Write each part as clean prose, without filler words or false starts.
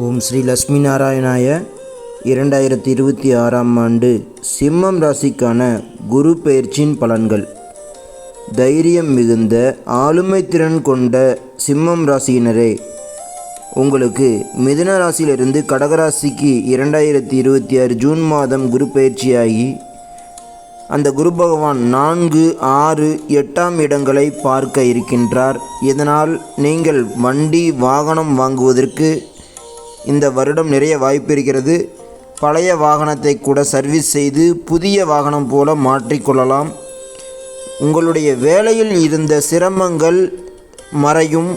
ஓம் ஸ்ரீ லட்சுமி நாராயணாய. 2026ஆம் ஆண்டு சிம்மம் ராசிக்கான குரு பெயர்ச்சியின் பலன்கள். தைரியம் மிகுந்த ஆளுமை திறன் கொண்ட சிம்மம் ராசியினரே, உங்களுக்கு மிதுன ராசியிலிருந்து கடகராசிக்கு 2026 ஜூன் மாதம் குரு பெயர்ச்சியாகி அந்த குரு பகவான் 4, 6, 8ஆம் இடங்களை பார்க்க இருக்கின்றார். இதனால் நீங்கள் வண்டி வாகனம் வாங்குவதற்கு இந்த வருடம் நிறைய வாய்ப்பு இருக்கிறது. பழைய வாகனத்தை கூட சர்வீஸ் செய்து புதிய வாகனம் போல மாற்றிக்கொள்ளலாம். உங்களுடைய வேலையில் இருந்த சிரமங்கள் மறையும்.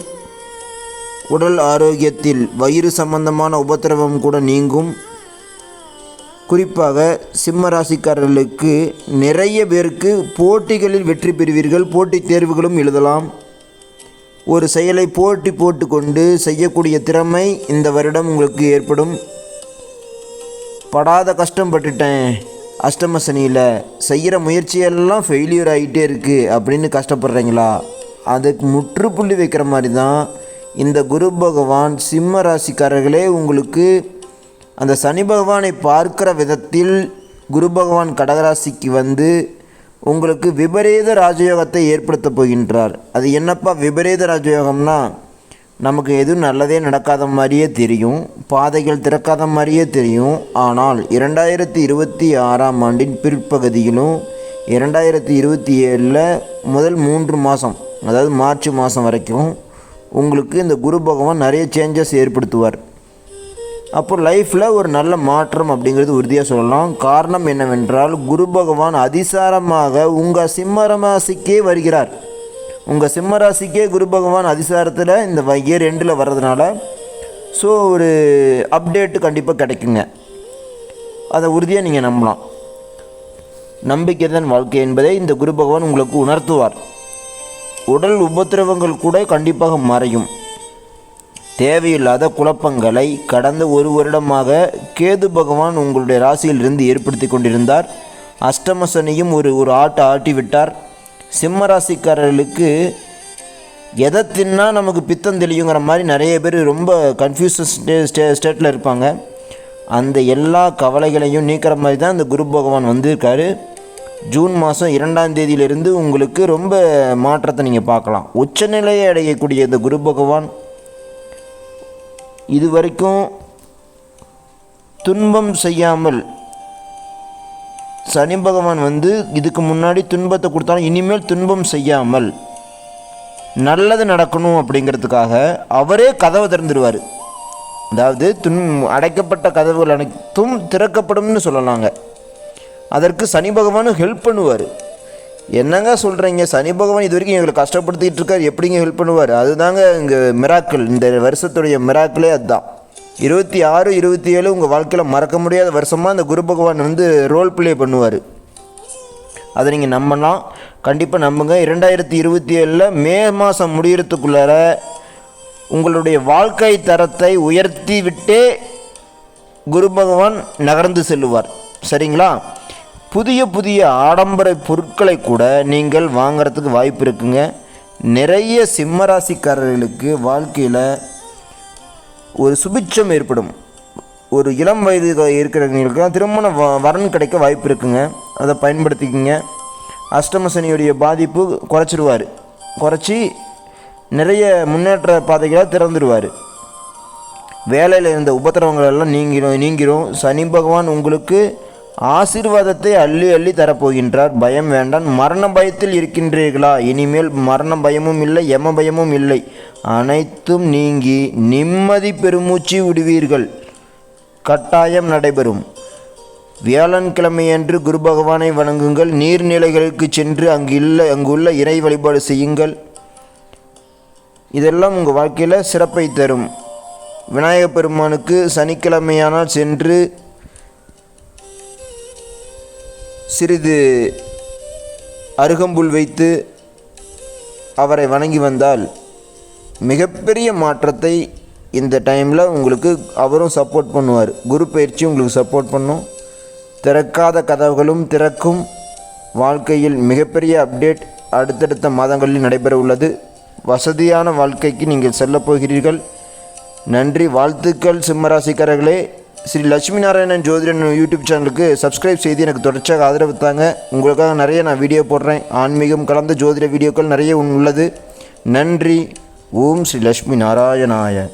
உடல் ஆரோக்கியத்தில் வயிறு சம்பந்தமான உபத்திரவம் கூட நீங்கும். குறிப்பாக சிம்ம ராசிக்காரர்களுக்கு நிறைய பேருக்கு போட்டிகளில் வெற்றி பெறுவீர்கள். போட்டித் தேர்வுகளும் எழுதலாம். ஒரு செயலை போட்டி போட்டுக்கொண்டு செய்யக்கூடிய திறமை இந்த வருடம் உங்களுக்கு ஏற்படும். படாத கஷ்டப்பட்டுட்டேன், அஷ்டம சனியில் செய்கிற முயற்சியெல்லாம் ஃபெயிலியர் ஆகிட்டே இருக்குது அப்படின்னு கஷ்டப்படுறீங்களா? அதுக்கு முற்றுப்புள்ளி வைக்கிற மாதிரி தான் இந்த குரு பகவான் சிம்ம ராசிக்காரர்களே உங்களுக்கு அந்த சனி பகவானை பார்க்கிற விதத்தில் குரு பகவான் கடகராசிக்கு வந்து உங்களுக்கு விபரீத ராஜயோகத்தை ஏற்படுத்த போகின்றார். அது என்னப்பா விபரீத ராஜயோகம்னா, நமக்கு எதுவும் நல்லதே நடக்காத மாதிரியே தெரியும், பாதைகள் திறக்காத மாதிரியே தெரியும். ஆனால் 2026ஆம் ஆண்டின் பிற்பகுதியிலும் 2027 முதல் 3 மாதம், அதாவது மார்ச் மாதம் வரைக்கும் உங்களுக்கு இந்த குரு பகவான் நிறைய சேஞ்சஸ் ஏற்படுத்துவார். அப்போ லைஃப்பில் ஒரு நல்ல மாற்றம் அப்படிங்கிறது உறுதியாக சொல்லலாம். காரணம் என்னவென்றால், குரு பகவான் அதிசாரமாக உங்கள் சிம்ம ராசிக்கே வருகிறார். உங்கள் சிம்ம ராசிக்கே குரு பகவான் அதிசாரத்தில் இந்த இயர் எண்டில் வர்றதுனால ஸோ ஒரு அப்டேட்டு கண்டிப்பாக கிடைக்குங்க. அதை உறுதியாக நீங்கள் நம்பலாம். நம்பிக்கை தான் வாழ்க்கை என்பதை இந்த குரு பகவான் உங்களுக்கு உணர்த்துவார். உடல் உபத்திரவங்கள் கூட கண்டிப்பாக மறையும். தேவையில்லாத குழப்பங்களை கடந்த ஒரு வருடமாக கேது பகவான் உங்களுடைய ராசியிலிருந்து ஏற்படுத்தி கொண்டிருந்தார். அஷ்டம சனியும் ஒரு ஆட்டி விட்டார். சிம்ம ராசிக்காரர்களுக்கு எதை தின்னா நமக்கு பித்தம் தெளியுங்கிற மாதிரி நிறைய பேர் ரொம்ப கன்ஃபியூஷன் ஸ்டேட்டில் இருப்பாங்க. அந்த எல்லா கவலைகளையும் நீக்கிற மாதிரி தான் இந்த குரு பகவான் வந்திருக்காரு. ஜூன் மாதம் 2ஆம் தேதியிலிருந்து உங்களுக்கு ரொம்ப மாற்றத்தை நீங்கள் பார்க்கலாம். உச்சநிலையை அடையக்கூடிய இந்த குரு பகவான் இதுவரைக்கும் துன்பம் செய்யாமல் சனி பகவான் வந்து இதுக்கு முன்னாடி துன்பத்தை கொடுத்தாலும் இனிமேல் துன்பம் செய்யாமல் நல்லது நடக்கணும் அப்படிங்கிறதுக்காக அவரே கதவை திறந்துடுவார். அதாவது அடைக்கப்பட்ட கதவுகள் அனைத்தும் திறக்கப்படும்னு சொல்லலாங்க. அதற்கு சனி பகவானும் ஹெல்ப் பண்ணுவார். என்னங்க சொல்கிறீங்க, சனி பகவான் இது வரைக்கும் எங்களை கஷ்டப்படுத்திகிட்டு இருக்கார், எப்படிங்க ஹெல்ப் பண்ணுவார்? அதுதாங்க இங்கே மிராக்கிள். இந்த வருஷத்துடைய மிராக்கிளே அதுதான். 26, 27 உங்கள் வாழ்க்கையில் மறக்க முடியாத வருஷமாக இந்த குரு பகவான் வந்து ரோல் ப்ளே பண்ணுவார். அதை நீங்கள் நம்பலாம், கண்டிப்பாக நம்புங்க. 2027 மே மாதம் முடிகிறதுக்குள்ளார உங்களுடைய வாழ்க்கை தரத்தை உயர்த்தி விட்டே குரு பகவான் நகர்ந்து செல்லுவார். சரிங்களா? புதிய ஆடம்பர பொருட்களை கூட நீங்கள் வாங்கிறதுக்கு வாய்ப்பு இருக்குங்க. நிறைய சிம்மராசிக்காரர்களுக்கு வாழ்க்கையில் ஒரு சுபிட்சம் ஏற்படும். ஒரு இளம் வயது இருக்கிறவங்களுக்கு திருமண வரன் கிடைக்க வாய்ப்பு இருக்குங்க. அதை பயன்படுத்திக்கங்க. அஷ்டம சனியுடைய பாதிப்பு குறைச்சி நிறைய முன்னேற்ற பாதைகளாக திறந்துடுவார். வேலையில் இருந்த உபத்திரவங்கள் எல்லாம் நீங்கிரும். சனி பகவான் உங்களுக்கு ஆசீர்வாதத்தை அள்ளி தரப்போகின்றார். பயம் வேண்டாம். மரண பயத்தில் இருக்கின்றீர்களா? இனிமேல் மரண பயமும் இல்லை, யம பயமும் இல்லை. அனைத்தும் நீங்கி நிம்மதி பெருமூச்சு விடுவீர்கள். கட்டாயம் நடைபெறும். வியாழன்கிழமையன்று குரு பகவானை வணங்குங்கள். நீர்நிலைகளுக்கு சென்று அங்குள்ள இறை வழிபாடு செய்யுங்கள். இதெல்லாம் உங்கள் வாழ்க்கையில் சிறப்பை தரும். விநாயகப் பெருமானுக்கு சனிக்கிழமையானால் சென்று சிறிது அருகம்புல் வைத்து அவரை வணங்கி வந்தால் மிகப்பெரிய மாற்றத்தை இந்த டைமில் உங்களுக்கு அவரும் சப்போர்ட் பண்ணுவார். குரு பயிற்சி உங்களுக்கு சப்போர்ட் பண்ணும். திறக்காத கதவுகளும் திறக்கும். வாழ்க்கையில் மிகப்பெரிய அப்டேட் அடுத்தடுத்த மாதங்களில் நடைபெற உள்ளது. வசதியான வாழ்க்கைக்கு நீங்கள் செல்லப் போகிறீர்கள். நன்றி, வாழ்த்துக்கள் சிம்மராசிக்காரர்களே. ஸ்ரீ லட்சுமி நாராயணன் ஜோதிடன் யூடியூப் சேனலுக்கு சப்ஸ்கிரைப் செய்து எனக்கு தொடர்ச்சியாக ஆதரவு தாங்க. உங்களுக்காக நிறைய நான் வீடியோ போடுறேன். ஆன்மீகம் கலந்த ஜோதிட வீடியோக்கள் நிறைய உள்ளது. நன்றி. ஓம் ஸ்ரீ லட்சுமி நாராயணாய.